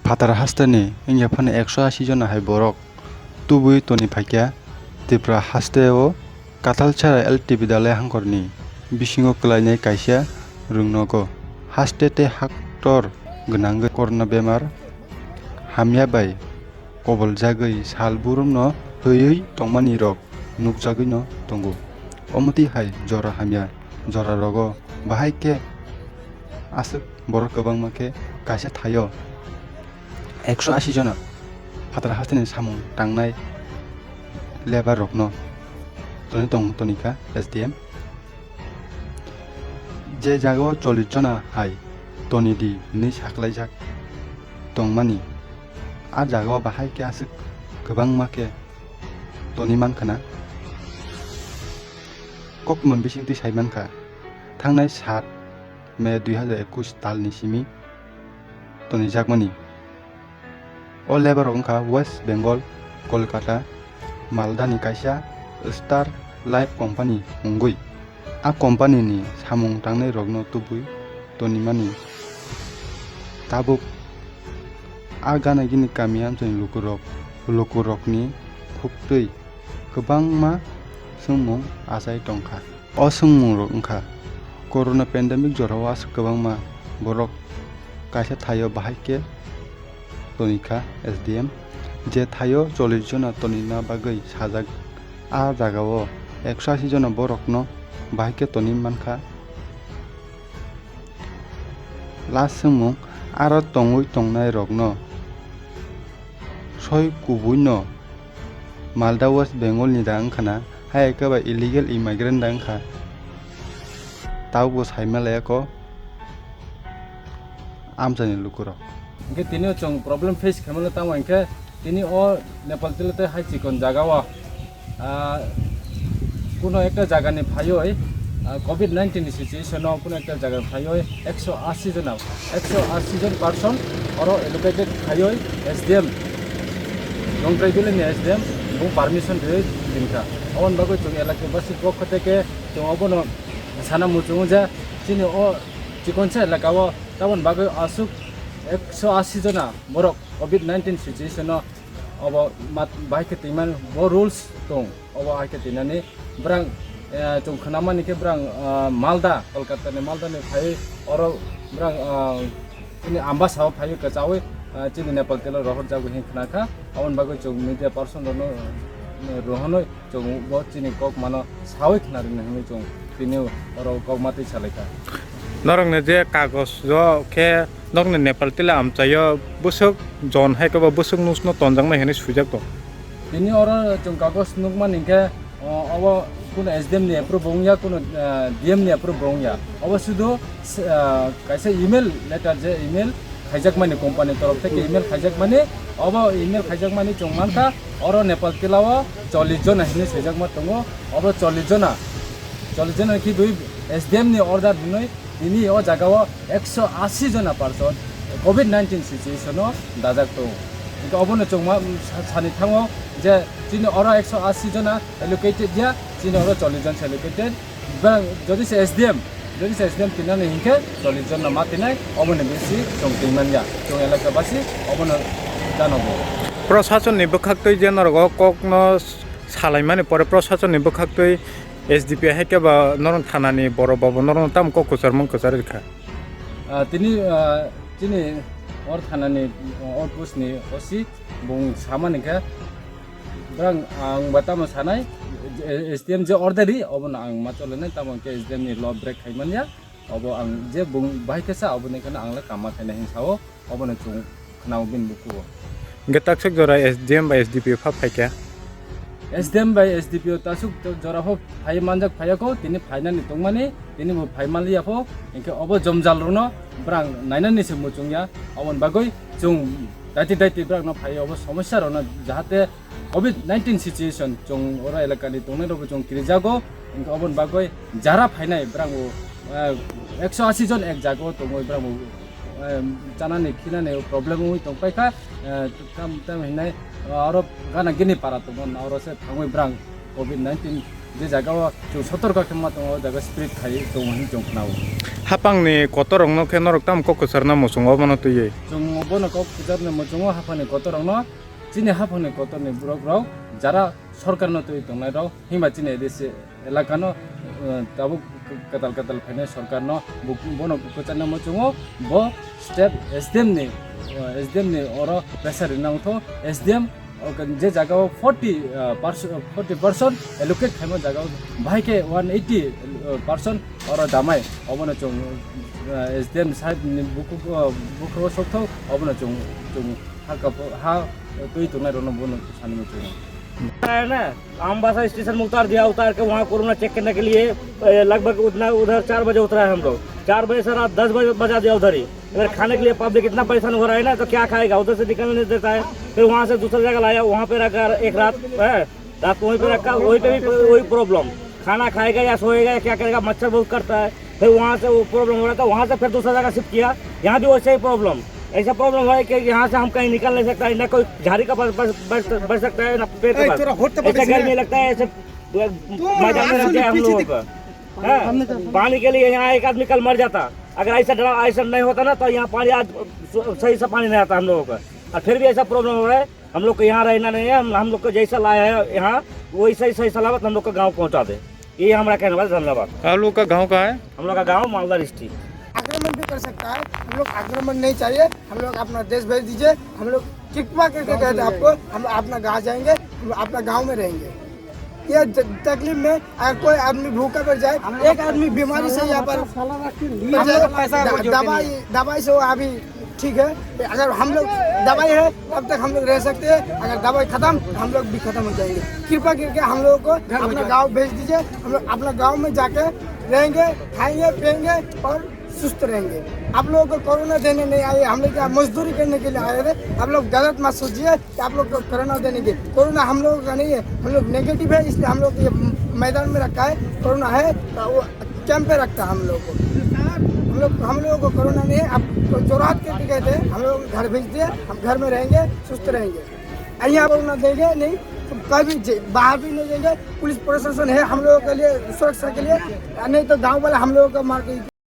Phaterni India Fan 180 John hai Borok Tubui Toni phaikha Tipra hasteo Katalchara LTV Dhalai hangkorni Bisingo klainai kaisa rungnogo hastete haktor gwnang korona bemar hamya bai koboljagui salburumno höyui tongmani rok nugjagui no tongo omoti hai Jora hamya Jora rogo bahai ke asuk borok kwbangma ke kaisa thayo 180 jona Phaterni samung tangnai lebar rokno toni tonika SDM je jagao 40 jona hai Toni di ni saklaijak tongmani a jagao bahai ke asuk kwbangma ke Toni mankana kokmon bisingti saimanka thangnai 7 May 2021 talni simi Toni jakmani o lebar ongkha West Bengal Kolkata Malda ni kaisa Star Life Company ongui a company ni samung tangnai rokno Tubui Toni mani tabuk a gana gini kami Amchai Lukorok ni phuktui kwbangma sungmung achai tongkha o sungmung rok ongkha corona pandemic jorao asuk kwbangma borok kaisa thayo bahai ke tonika SDM je thayo 40 jona tonina bagui sajak a jagao 180 jona borokno bahai ke Toni mankha last sungmung aro tongui tongnai rokno soi kubuino Malda West Bengal ni da wngkhana hai ekaba illegal immigrant da wngkha taubo saimalaya ko Amchai Lukorok Inke tini chong problem face khamala tamo inke tini o Nepaltila te hai chikon jagawa kuno ekta jaga ni phayoi COVID-19 situation no kuno ekta jaga phayoi 180 jon 180 jon person oro allocated phayoi SDM long tribal ni SDM bu permission de dinka on bago chong elake basi pokho theke chong obono sana muchung ja tini o chikon cha elakawo tabon bago asuk 180 jona borok COVID-19 situation no obo bahai ke timan bo rules tong obo hai ke tinani brang chung khnamani ke brang Malda Kolkata ni Malda ni phai oro brang ini ambas haw phai ka chawi chini Nepaltila rohor jagu hin khnaka awon bago chung media person no rohonoi chung bo chini kok mano sawi khnari nang chung tini oro kok mati chalaika Norong ne je kagos jo ke nok ne Nepaltila Amchai busuk jon hai ko busuk nusno tonjang na hene sujak to tini oro chung kagos nukman inke abo kuno SDM ni approve bongya kuno DM ni approve bongya abo sudo kaisa email letter je email khajak mani company torof theke email khajak mani abo email khajak mani chung manka oro Nepaltila wa 40 jona hine sujak ma tongo abo 40 jona ki dui SDM ni order dinoi tini o jagao 180 jona person COVID-19 situation no dajak to iko obono chongma sani thango je tini oro 180 jona allocated ya tini oro 40 jon allocated ba jodi se SDM tinane hinke 40 jon na matinai obono besi chong timan ya chong elaka basi obono janobo प्रशासन नि बखाक्तै जे नरगो kokno salaimani pore प्रशासन नि बखाक्तै SDP heke ba noron thanani boro babo noron tam ko kusar mong kusar kha tini or thanani or pusni osi bung samani kha brang ang batamo sanai SDM je orderi obon ang matolene tamon ke SDM ni law break khaiman ya obo ang je bung bai kesa obone kana angla kama khaina hinsao obon chung khnau bin buku getak sek jora SDM ba SDP pha phaikha SDM by SDPO tasuk jora ho phai manjak phayako tini phainani tongmani tini bo phaimali apho inke obo jomjal rono brang nainani se muchungya obon bagoi chung dati brang no phai obo समस्या rono jahate COVID-19 situation chung ora elakani tongnai robo chung kirijago inke obon bagoi jara phainai brang 180 jon ek jago tongoi brang janani khilane problem hui tongpaikha tam hinai aro gana gini para tongon aro se thangoi brang COVID-19 je jagao chung sotorka khema tongo jaga spirit khai tong hin chung khnau hapang ni kotorong no khenorok tam ko kusarna musung obono tuye chung bono kok kujarne mochungo hafani kotorongno chini hafani kotorni borok jara sorkar no tui tongnai rok hingba chini desi elakano tabuk katal phane sorkar no bono kujarne mochungo bo step SDM ni oro pressure nangtho SDM जे जगह 40% allocate खाइमो जगह भाइके 180% और दामाय अबन चों SDM side बुखरो सकथौ अबन चों हा कोई तो ना बोनो सानी में चों है ना आमबासा स्टेशन में उतार के वहाँ कोरोना चेक करने के लिए लगभग उधर 4 बजे उतरा है हम लोग 4 बजे से रात 10 बजे बजा दिया उधर ही। अगर खाने के लिए पब्लिक इतना परेशान हो रहा है ना तो क्या खाएगा, उधर से निकलने नहीं देता है। फिर वहाँ से दूसरी जगह लाया, वहाँ पे रखा एक रात को वहीं पे रखा, वहीं पे भी वही प्रॉब्लम, खाना खाएगा या सोएगा या क्या करेगा, मच्छर बहुत करता है। फिर वहाँ से वो प्रॉब्लम हो रहा था, वहाँ से फिर दूसरी जगह शिफ्ट किया, यहाँ भी वैसे ही प्रॉब्लम। ऐसा प्रॉब्लम है कि यहाँ से हम कहीं निकल नहीं सकता है, ना कोई झाड़ी का बढ़ सकता है ना पेड़ के पास, ऐसे गर्मी लगता है, ऐसे मैदान में रहते हैं हम लोगों का। पानी के लिए यहाँ एक आदमी कल मर जाता, अगर ऐसा नहीं होता ना तो यहाँ पानी आज सही से पानी नहीं आता हम लोगों का। और फिर भी ऐसा प्रॉब्लम हो रहा है, हम लोग को यहाँ रहना नहीं है, हम लोग को जैसा लाया है यहाँ वही सही सलामत हम लोग का गाँव पहुँचा दे, ये हमारा कहने वाला। धन्यवाद। आप लोग का गाँव कहाँ है? हम लोग का गाँव मालदा डिस्ट्रिक्ट। आक्रमण भी कर सकता है, हम लोग आक्रमण नहीं चाहिए, हम लोग अपना देश भेज दीजिए। हम लोग कृपा करके कहते हैं आपको, हम अपना गाँव जाएंगे, हम अपना गाँव में रहेंगे। ये तकलीफ में अगर कोई आदमी भूखा पड़ जाए, एक आदमी बीमारी से यहाँ पर दवाई से वो अभी ठीक है, अगर हम लोग दवाई है तब तक हम लोग रह सकते हैं, अगर दवाई खत्म हम लोग भी खत्म हो जाएंगे। कृपा करके हम लोगों को अपना गाँव भेज दीजिए, हम लोग अपना गाँव में जाके रहेंगे, खाएंगे पिएंगे और सुस्त रहेंगे। आप लोगों को कोरोना देने नहीं आए, हम लोग क्या मजदूरी करने के लिए आए थे। आप लोग गलत मत सोचिए कि आप लोग को कोरोना देने के, कोरोना हम लोगों का नहीं है, हम लोग नेगेटिव है, इसलिए हम लोग ये मैदान में रखा है। कोरोना है तो वो कैंप पे रखता है हम लोग को, हम लोगों को कोरोना नहीं है। आप जोरात करके कहते हैं, हम लोग घर भेज दिए, हम घर में रहेंगे, सुस्त रहेंगे। यहाँ कोरोना देंगे नहीं तो कभी बाहर भी नहीं देंगे। पुलिस प्रशासन है हम लोगों के लिए सुरक्षा के लिए, नहीं तो गाँव वाला हम लोगों को मार के